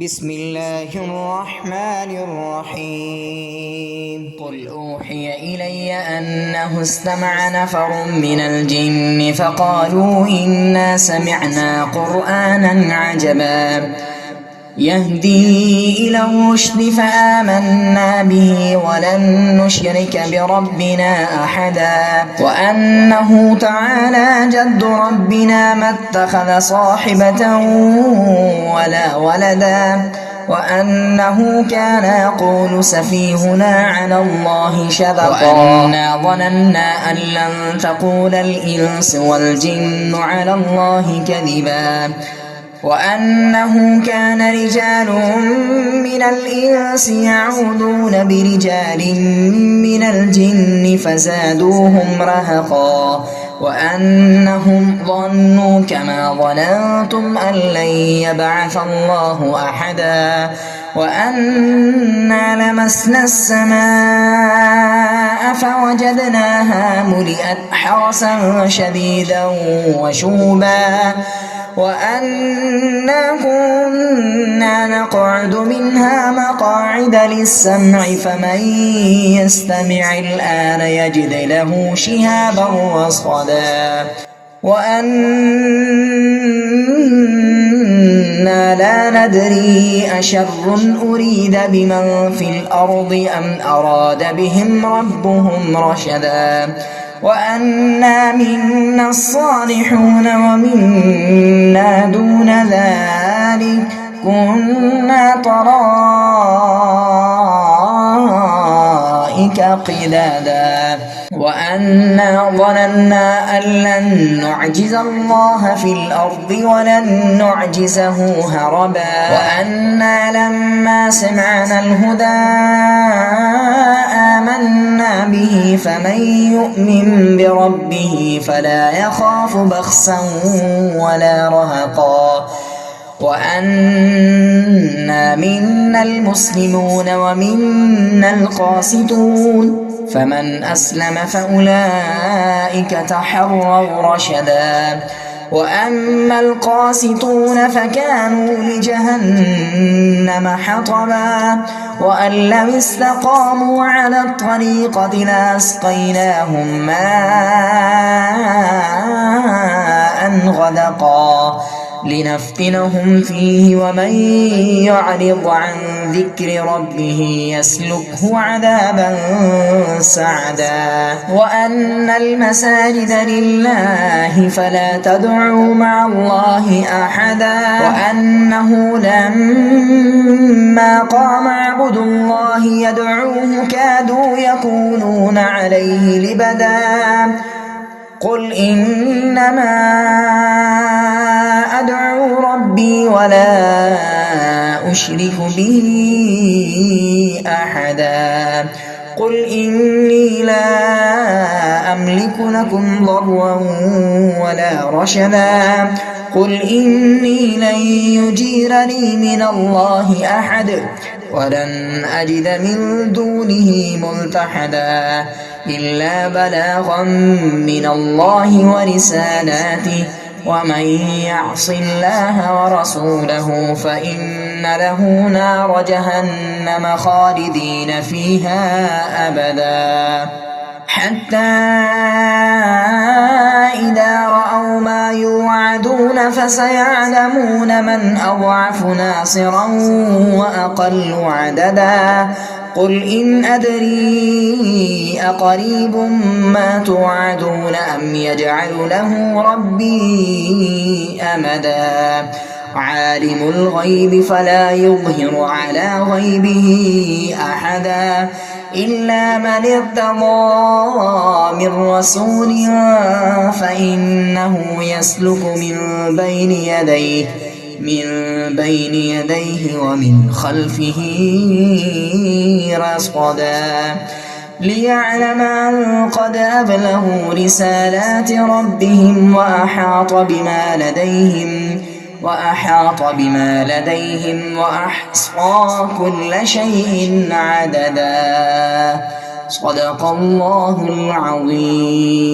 بسم الله الرحمن الرحيم قل أوحي إلي أنه استمع نفر من الجن فقالوا إنا سمعنا قرآنا عجبا يهدي إلى الرشد فآمنا به ولن نشرك بربنا أحدا وأنه تعالى جد ربنا ما اتخذ صاحبة ولا ولدا وأنه كان يقول سفيهنا على الله شططا وأنا ظننا أن لن تقول الإنس والجن على الله كذبا وأنه كان رجال من الإنس يعوذون برجال من الجن فزادوهم رهقا وأنهم ظنوا كما ظننتم أن لن يبعث الله أحدا وأنا لمسنا السماء فوجدناها ملئت حرسا شديدا وشوبا وأنا كنا نقعد منها مقاعد للسمع فمن يستمع الآن يجد له شهابا رصدا وأنا لا ندري أشر أريد بمن في الأرض أم أراد بهم ربهم رشدا وأنا منا الصالحون ومنا دون ذلك كنا طرائق قدادا وأنا ظننا أن لن نعجز الله في الأرض ولن نعجزه هربا وأنا لما سمعنا الهدى آمنا به فمن يؤمن بربه فلا يخاف بخسا ولا رهقا وأنا منا المسلمون ومنا القاسطون فمن أسلم فأولئك تحروا رشدا وأما القاسطون فكانوا لجهنم حطبا وأن لم استقاموا على الطريقة لأسقيناهم ماء غدقا لنفتنهم فيه ومن يعرض عن ذكر ربه يسلكه عذابا سعدا وأن المساجد لله فلا تدعوا مع الله أحدا وأنه لما قام عبد الله يدعوه كادوا يكونون عليه لبدا قل إنما أدعو ربي ولا أشرك به أحدا قل إني لا أملك لكم ضرا ولا رشدا قل إني لن يجيرني من الله أحد ولن أجد من دونه ملتحدا إلا بلاغا من الله ورسالاته ومن يعص الله ورسوله فإن له نار جهنم خالدين فيها أبدا حتى إذا رأوا ما يوعدون فسيعلمون من أضعف ناصرا وأقل عددا قل إن أدري أقريب ما توعدون أم يجعل له ربي أمدا عالم الغيب فلا يظهر على غيبه أحدا إلا من ارتضى من رسول فإنه يسلك من بين يديه ومن خلفه رصدا ليعلم أن قد أبلغوا رسالات ربهم وأحاط بما لديهم وأحصى كل شيء عددا صدق الله العظيم.